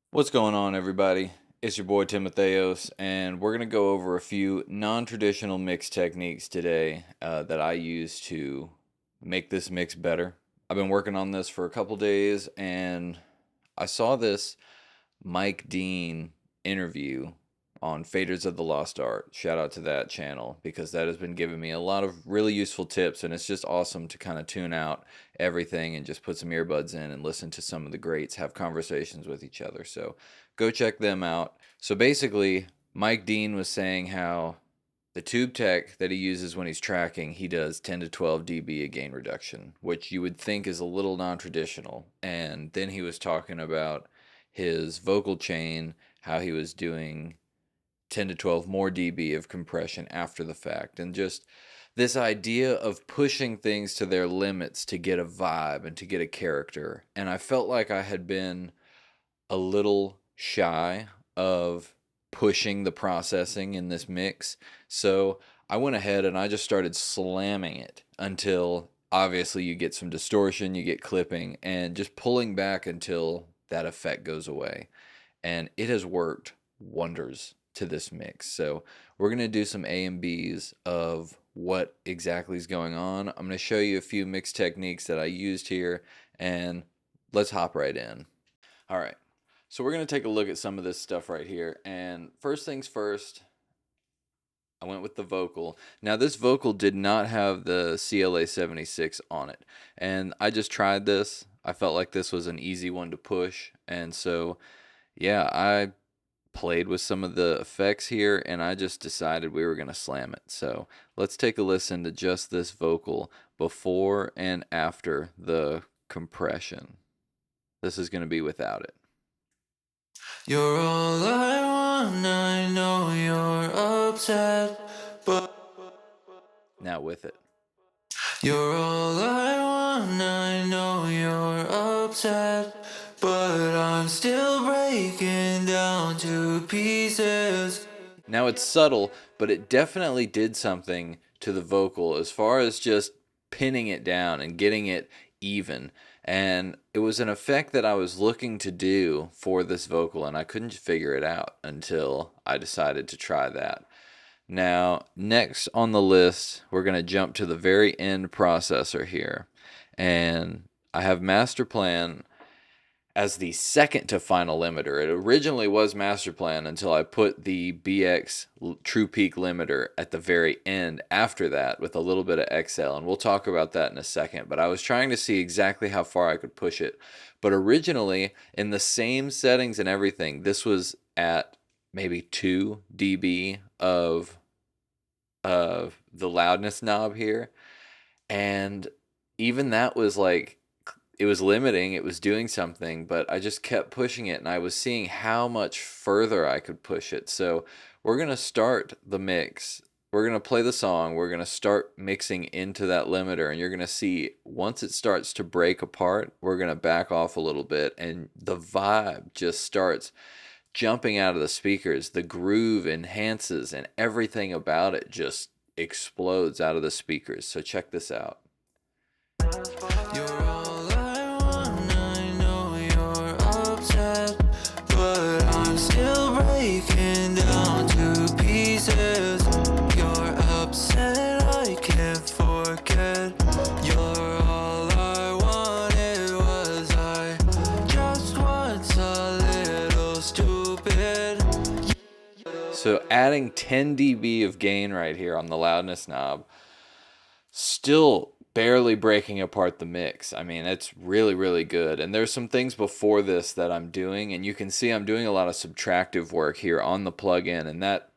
What's going on, everybody? It's your boy Timotheos, and we're going to go over a few non traditional mix techniques today that I use to make this mix better. I've been working on this for a couple days, and I saw this Mike Dean interview on Faders of the Lost Art. Shout out to that channel because that has been giving me a lot of really useful tips, and it's just awesome to kind of tune out everything and just put some earbuds in and listen to some of the greats have conversations with each other. So go check them out. So basically, Mike Dean was saying how the tube tech that he uses when he's tracking, he does 10 to 12 dB of gain reduction, which you would think is a little non traditional. And then he was talking about his vocal chain, how he was doing 10 to 12 more dB of compression after the fact. And just this idea of pushing things to their limits to get a vibe and to get a character. And I felt like I had been a little shy of pushing the processing in this mix. So I went ahead and I just started slamming it until obviously you get some distortion, you get clipping, and just pulling back until that effect goes away. And it has worked wonders to this mix. So we're going to do some A and Bs of what exactly is going on. I'm going to show you a few mix techniques that I used here, and let's hop right in. All right. So we're going to take a look at some of this stuff right here. And first things first, I went with the vocal. Now this vocal did not have the CLA 76 on it. And I just tried this. I felt like this was an easy one to push. And so, yeah, I played with some of the effects here and I just decided we were going to slam it. So let's take a listen to just this vocal before and after the compression. This is going to be without it. You're all I want, I know you're upset, but Now with it. you're all I want, I know you're upset, but I'm still breaking down to pieces. Now it's subtle, but it definitely did something to the vocal as far as just pinning it down and getting it even. And it was an effect that I was looking to do for this vocal, and I couldn't figure it out until I decided to try that. Now, next on the list, we're going to jump to the very end processor here. And I have Master Plan as the second to final limiter. It originally was Master Plan until I put the BX True Peak limiter at the very end after that with a little bit of XL, and we'll talk about that in a second. But I was trying to see exactly how far I could push it. But originally, in the same settings and everything, this was at maybe 2 dB of the loudness knob here. And even that was like, it was limiting, it was doing something, but I just kept pushing it and I was seeing how much further I could push it. So we're going to start the mix. We're going to play the song. We're going to start mixing into that limiter, and you're going to see once it starts to break apart, we're going to back off a little bit, and the vibe just starts jumping out of the speakers. The groove enhances, and everything about it just explodes out of the speakers. So check this out. You're all I want, I know you're upset, but I'm still breaking down to pieces. You're upset, I can't forget. You're all I wanted, was I just once a little stupid? So adding 10 dB of gain right here on the loudness knob, still barely breaking apart the mix. I mean, it's really, really good. And there's some things before this that I'm doing, and you can see I'm doing a lot of subtractive work here on the plugin, and that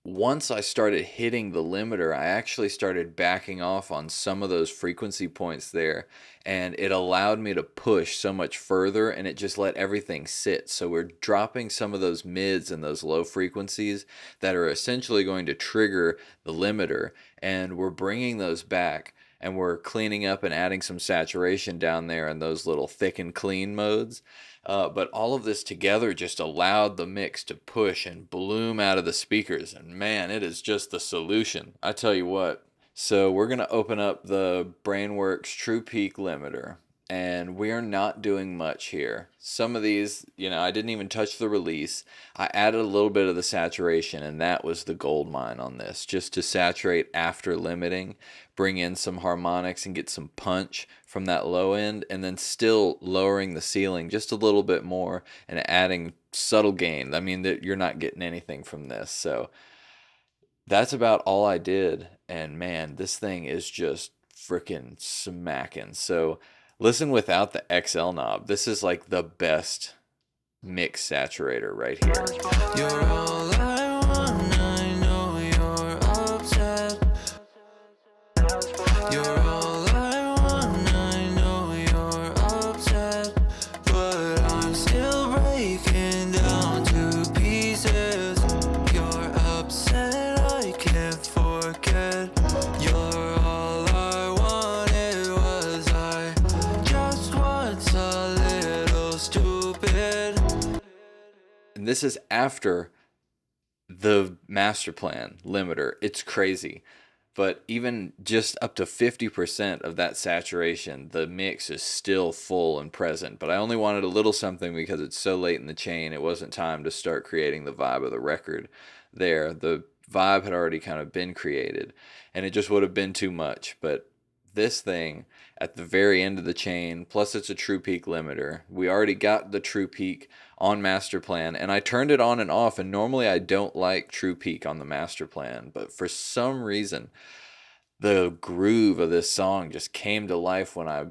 once I started hitting the limiter, I actually started backing off on some of those frequency points there, and it allowed me to push so much further, and it just let everything sit. So we're dropping some of those mids and those low frequencies that are essentially going to trigger the limiter, and we're bringing those back, and we're cleaning up and adding some saturation down there in those little thick and clean modes. But all of this together just allowed the mix to push and bloom out of the speakers. And man, it is just the solution. I tell you what. So we're going to open up the Brainworks True Peak limiter. and we're not doing much here. Some of these, I didn't even touch the release. I added a little bit of the saturation, and that was the gold mine on this, just to saturate after limiting, bring in some harmonics and get some punch from that low end, and then still lowering the ceiling just a little bit more and adding subtle gain. I mean, that you're not getting anything from this. So that's about all I did. And man, this thing is just freaking smacking. So listen without the XL knob. This is like the best mix saturator right here. You're all I want, I know you're upset. You're all I want, I know you're upset. But I'm still breaking down to pieces. You're upset, I can't forget. You're all I wanted, was I just once a little stupid? And this is after the master plan limiter. It's crazy. But even just up to 50% of that saturation, the mix is still full and present. But I only wanted a little something because it's so late in the chain. It wasn't time to start creating the vibe of the record there. The vibe had already kind of been created, and it just would have been too much. But this thing at the very end of the chain, plus it's a true peak limiter. We already got the true peak on master plan, and I turned it on and off, and normally I don't like true peak on the master plan, but for some reason the groove of this song just came to life when I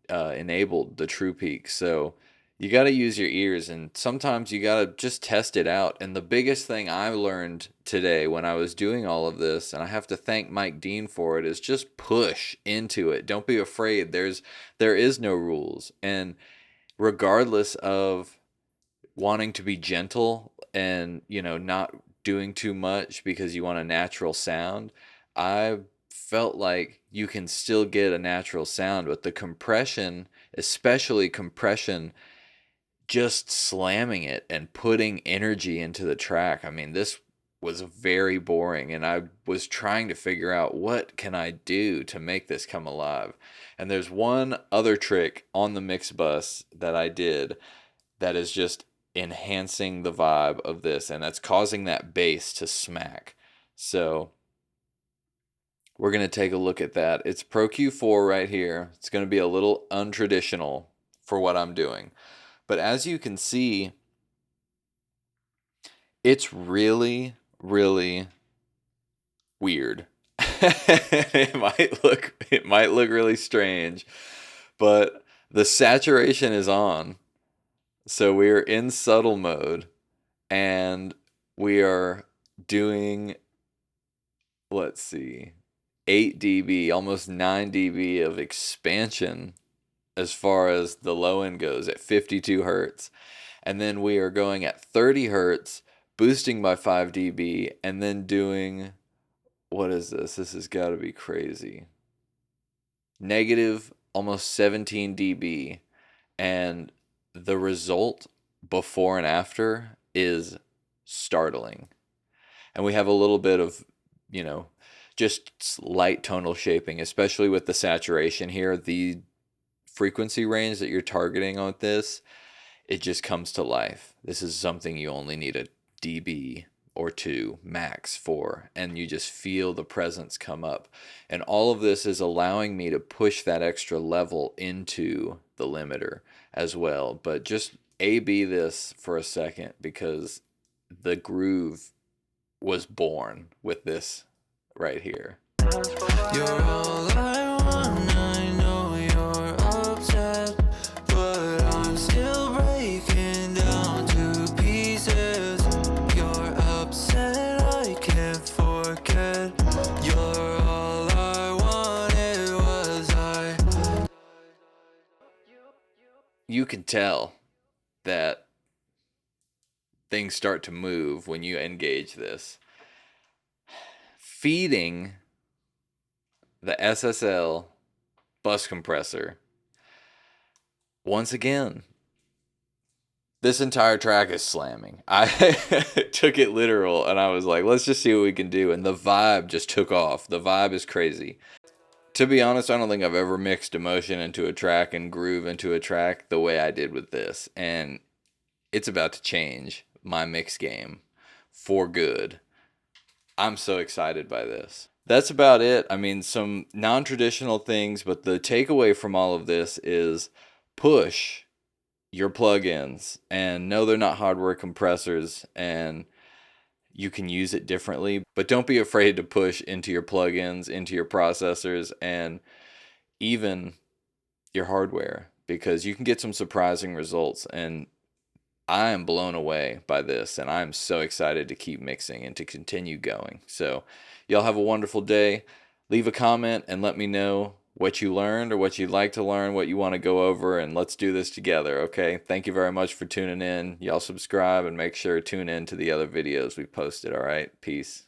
enabled the true peak. So you got to use your ears, and sometimes you got to just test it out. And the biggest thing I learned today when I was doing all of this, and I have to thank Mike Dean for it, is just push into it. Don't be afraid. There is no rules. And regardless of wanting to be gentle and, not doing too much because you want a natural sound, I felt like you can still get a natural sound, but the compression, especially compression, just slamming it and putting energy into the track. I mean, this was very boring, and I was trying to figure out what can I do to make this come alive. And there's one other trick on the mix bus that I did that is just enhancing the vibe of this, and that's causing that bass to smack. So we're going to take a look at that. It's Pro Q4 right here. It's going to be a little untraditional for what I'm doing. But as you can see, it's really, really weird. It might look really strange, but the saturation is on. So we're in subtle mode, and we are doing, let's see, 8 dB, almost 9 dB of expansion as far as the low end goes at 52 hertz. And then we are going at 30 hertz, boosting by 5 dB, and then doing, what is this? This has got to be crazy. Negative almost 17 dB. And the result before and after is startling. And we have a little bit of, just light tonal shaping, especially with the saturation here. The frequency range that you're targeting on this, it just comes to life. This is something you only need a dB or two max for, and you just feel the presence come up. And all of this is allowing me to push that extra level into the limiter as well. But just A-B this for a second, because the groove was born with this right here. You're all I want, I know you're upset, but I'm still breaking down to pieces. You're upset, I can't forget. You're all I wanted, was I. You can tell that things start to move when you engage this. Feeding the SSL bus compressor, once again, this entire track is slamming. I took it literal, and I was like, let's just see what we can do. And the vibe just took off. The vibe is crazy. To be honest, I don't think I've ever mixed emotion into a track and groove into a track the way I did with this. And it's about to change my mix game for good. I'm so excited by this. That's about it. I mean, some non traditional things, but the takeaway from all of this is push your plugins and know they're not hardware compressors and you can use it differently, but don't be afraid to push into your plugins, into your processors, and even your hardware because you can get some surprising results. And I am blown away by this, and I'm so excited to keep mixing and to continue going. So, y'all have a wonderful day. Leave a comment and let me know what you learned or what you'd like to learn, what you want to go over, and let's do this together, okay? Thank you very much for tuning in. Y'all subscribe and make sure to tune in to the other videos we posted, all right? Peace.